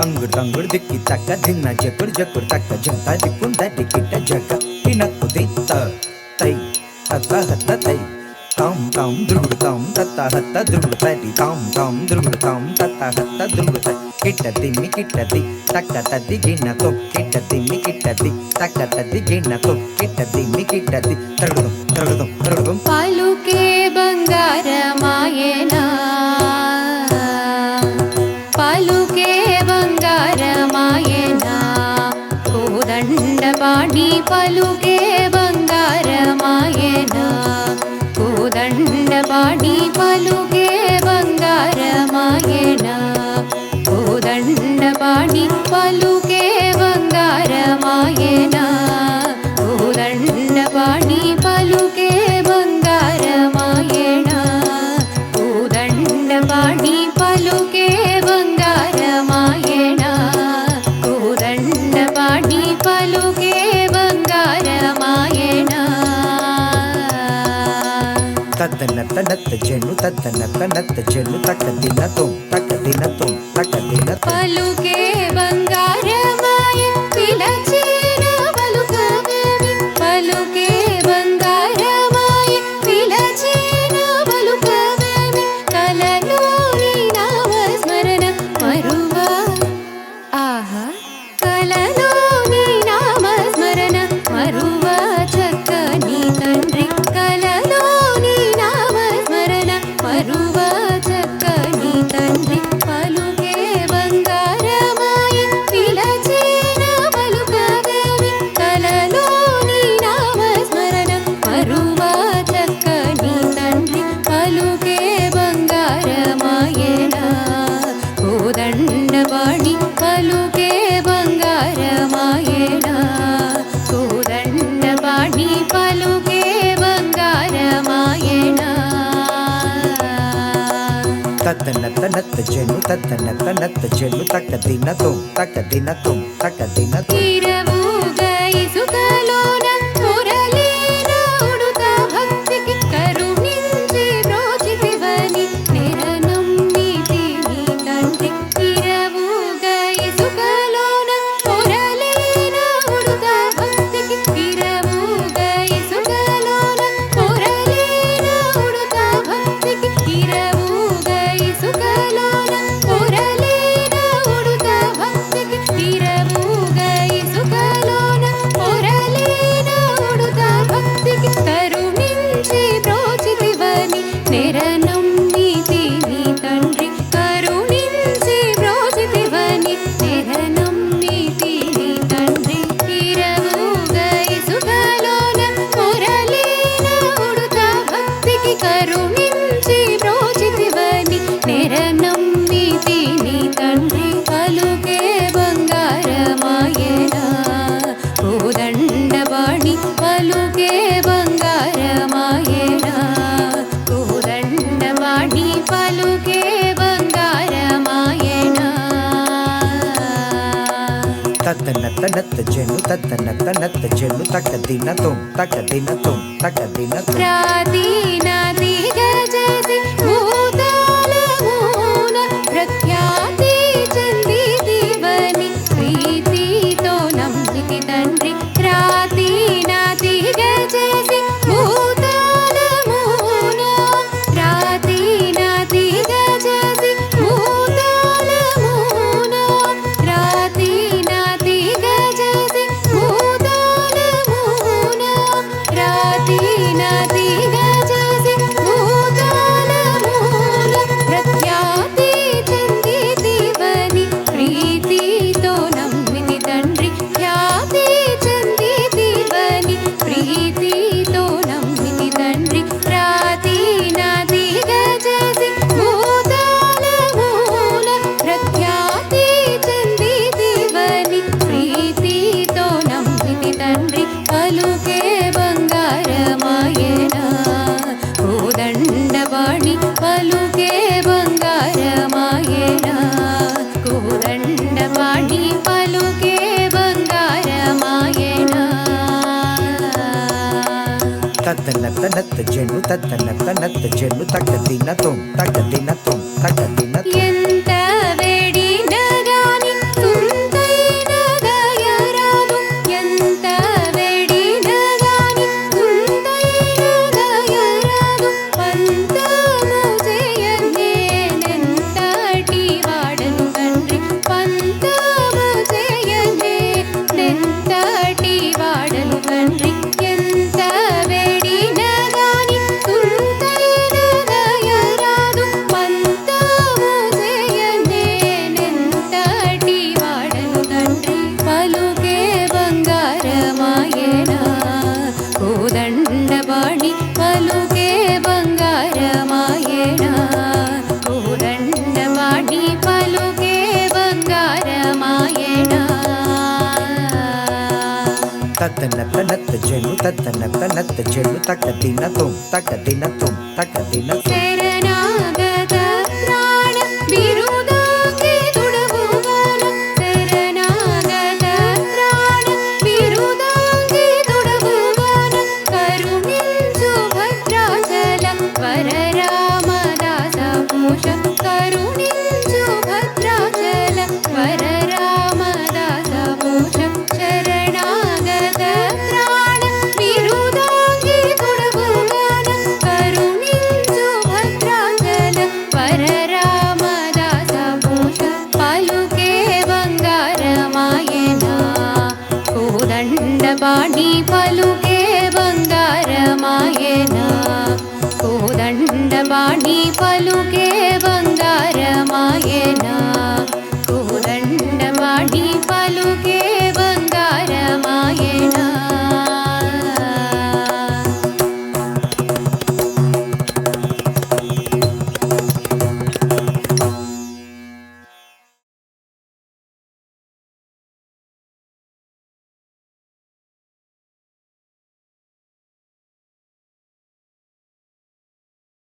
ತಂಗುಡ್ ತಂಗುಡ್ ದಿಕ್ಕಿ ತಕ್ಕ ದಿನ ಜಕುಡ್ ಜಕುಡ್ ತಕ್ಕ ಜಂತ ದಿಕ್ಕುಂದ ದಿಕ್ಕಿಟ್ಟ ಜಗ ತಿನಕ್ಕು ದಿತ್ತ ತೈ ಹತ್ತ ಹತ್ತ ತೈ ತಾಂ ತಾಂ ದುರ್ಗುಡು ತಾಂ ತತ್ತ ಹತ್ತ ದುರ್ಗುಡು ತೈ ತಾಂ ತಾಂ ದುರ್ಗುಡು ತಾಂ ತತ್ತ ಹತ್ತ ದುರ್ಗುಡು ತೈ ಕಿಟ್ಟ ತಿಮ್ಮಿ ಕಿಟ್ಟ ದಿ ತಕ್ಕ ತದ್ದಿ ಗಿಣ್ಣ ತೊ ಕಿಟ್ಟ ತಿಮ್ಮಿ ಕಿಟ್ಟ ದಿ ತಕ್ಕ ತದ್ದಿ ಗಿಣ್ಣ ತೊ ಕಿಟ್ಟ ತಿಮ್ಮಿ ಕಿಟ್ಟ ದಿ ತರಗುದು ತರಗುದು ತರಗುದು ಪಲುಕೆ ಬಂಗಾರ ಮಾಯನ ಪಲುಕೆ ಬಂಗಾರ ಮಾಯನ ಕೋದಂಡ ಪಾಡಿ ಪಲುಕೆ ಬಂಗಾರ ಮಾಯನ ಕೋದಂಡ ಪಾಡಿ ಪಲುಕೆ ಬಂಗಾರ ಮಾಯನ ಕೋದಂಡ ಪಾಡಿ ಪಲುಕೆ ಬಂಗಾರ ಮಾಯನ ಕೋದಂಡ ಪಾಡಿ ಪಲುಕೆ ಬಂಗಾರ ಮಾಯಣ ಕೋದಂಡ ಪಾಡಿ ಪಲುಕೆ ಬಂಗಾರ ಮಾಯಣ ಕೋದಂಡ ಪಾಡಿ ಪಲುಕೆ ಬಂಗಾರ ಮಾಯಣ ತದ್ದನ ತನತ್ತ ಜಣ್ಣು ತದ್ದನ ತನತ್ತ ಜಣ್ಣು ತಕ್ಕ ದಿನ ತೋಂ ತಕ್ಕ ದಿನ ತೋಂ ತಕ್ಕ ದಿನ ಪಲುಕೆ ಬಂಗಾರ ಮಾಯ ಪಿಲಚೇನ ಬಲುಕವೇವಿ ಪಲುಕೆ ಬಂಗಾರ ಮಾಯ ಪಿಲಚೇನ ಬಲುಕವೇವಿ ಕಲನು ನೀ ನಾಮ ಸ್ಮರಣ ಮರುವ ಆಹಾ ಕಲನು ನೀ ನಾಮ ಸ್ಮರಣ ಮರುವ ಚಕ್ಕ ನೀ ತಂಡ್ರಿ ಕಲನು ನೀ ನಾಮ ಸ್ಮರಣ ಮರುವ ಚಕ್ಕ ನೀ ತಂಡ್ರಿ ಪಲುಕೆ ಬಂಗಾರ ಮಾಯ ಪಿಲಚೇನ ಬಲುಕವೇವಿ ಕಲನು ನೀ ನಾಮ ಸ್ಮರಣ ಮರುವ ಚಕ್ಕ ನೀ ತಂಡ್ರಿ ಪಲುಕೆ ಬಂಗಾರ ಮಾಯನ ಕೋದಂಡ ಪಾಡಿ ಪಲುಕೆ ಬಂಗಾರ ಮಾಯನ ಕೋದಂಡ ಪಾಡಿ ಪಲುಕೆ ಬಂಗಾರ ಮಾಯನ ತದ್ದನ ತನತ್ತ ಜಣ್ಣು ತದ್ದನ ತನತ್ತ ಜಣ್ಣು ತಕ್ಕ ದಿನ ತೋಂ ತಕ್ಕ ದಿನ ತೋಂ ತಕ್ಕ ದಿನ ತೋಂ ಇರವೂಗ ಇಸುಕಲೋನ ಮುರಳೀನ ಉಡುತ ಭಕ್ತಿಗೆ ಕರುಣಿಂಚಿ ಬ್ರೋಚಿತಿವನಿ ನಿರನಂಬಿತಿ ನೀ ತಂದೆ ಇರವೂಗ ಇಸುಕಲೋನ ಮುರಳೀನ ಉಡುತ ಭಕ್ತಿಗೆ ಇರವೂಗ ಇಸುಕಲೋನ ಮುರಳೀನ ಉಡುತ ಭಕ್ತಿಗೆ ಇರವೂಗ ಇಸುಕಲೋನ ಮುರಳೀನ ಉಡುತ ಭಕ್ತಿಗೆ ಇರವೂಗ ಇಸುಕಲೋನ ಮುರಳೀನ ಉಡುತ ಭಕ್ತಿಗೆ ಕರುಣಿಂಚಿ ಬ್ರೋಚಿತಿವನಿ ನೆರನಂಬಿತಿ ನೀ ತಂಡ್ರಿ ಕರುಣಿಂಚಿ ಬ್ರೋಚಿತಿವನಿ ನೆರನಂಬಿತಿ ನೀ ತಂಡ್ರಿ ಇರವೂಗ ಇಸುಕಲೋನ ಮುರಳೀನ ಉಡುತ ಭಕ್ತಿಗೆ ಕರುಣಿಂಚಿ ಬ್ರೋಚಿತಿವನಿ ನೆರನಂಬಿತಿ ನೀ ತಂಡ್ರಿ ಪಲುಕೆ ಬಂಗಾರ ಮಾಯನ ಕೋದಂಡ ಪಾಡಿ ಪಲುಕೆ ಬಂಗಾರ ಮಾಯನ ಕೋದಂಡ ಪಾಡಿ ಪಲುಕೆ ಬಂಗಾರ ಮಾಯನ ತದ್ದನ ತನತ್ತ ಜಣ್ಣು ತದ್ದನ ತನತ್ತ ಜಣ್ಣು ತಕ್ಕ ದಿನ ತೋಂ ತಕ್ಕ ದಿನ ತೋಂ ತಕ್ಕ ದಿನ ತೋಂ ಪ್ರಾದೀನಾದಿ ಗಜಸಿ ಭೂತಾಲ ಮೂಲ ಪ್ರಖ್ಯಾತಿ ಚಂದಿತಿ ಬನಿ ಪ್ರೀತಿತೋ ನಂಬಿತಿ ತಂಡ್ರಿ ಪ್ರಾದೀನಾದಿ ಗಜಸಿ ಭೂತಾಲ ಮೂಲ ಪ್ರಾದೀನಾದಿ ಗಜಸಿ ಭೂತಾಲ ಮೂಲ ಪ್ರಾದೀನಾದಿ ಗಜಸಿ ಭೂತಾಲ ಮೂಲ ಪ್ರಾದೀನಾದಿ ಗಜಸಿ ಭೂತಾಲ ಮೂಲ ಪ್ರಖ್ಯಾತಿ ಚಂದಿತಿ ಬನಿ ಪ್ರೀತಿತೋ ನಂಬಿತಿ ತಂಡ್ರಿ ಖ್ಯಾತಿ ಚಂದಿತಿ ಬನಿ ಪ್ರೀತಿತೋ ನಂಬಿತಿ ತಂಡ್ರಿ ಪ್ರಾದೀನಾದಿ ಗಜಸಿ ಭೂತಾಲ ಮೂಲ ಪ್ರಖ್ಯಾತಿ ಚಂದಿತಿ ಬನಿ ಪ್ರೀತಿತೋ ನಂಬಿತಿ ತಂಡ್ರಿ ಪಲುಕೆ ಬಂಗಾರ ಮಾಯನ ಕೋದಂಡ ಪಾಡಿ ಪಲುಕೆ ಬಂಗಾರ ಮಾಯನ ಕೋದಂಡ ಪಾಡಿ ಪಲುಕೆ ಬಂಗಾರ ಮಾಯನ ತದ್ದನ ತನತ್ತ ಜಣ್ಣು ತದ್ದನ ತನತ್ತ ಜಣ್ಣು ತಕ್ಕ ದಿನ ತೋಂ ತಕ್ಕ ದಿನ ತೋಂ ತಕ್ಕ ದಿನ ತೋಂ ಎಂತ ಬೇಡಿ ನಗಾನಿ తద్దనత్త నత్త జను తద్దనత్త నత్త జను తక్క దిన తుమ్ తక్క దిన తుమ్ తక్క దిన తుమ్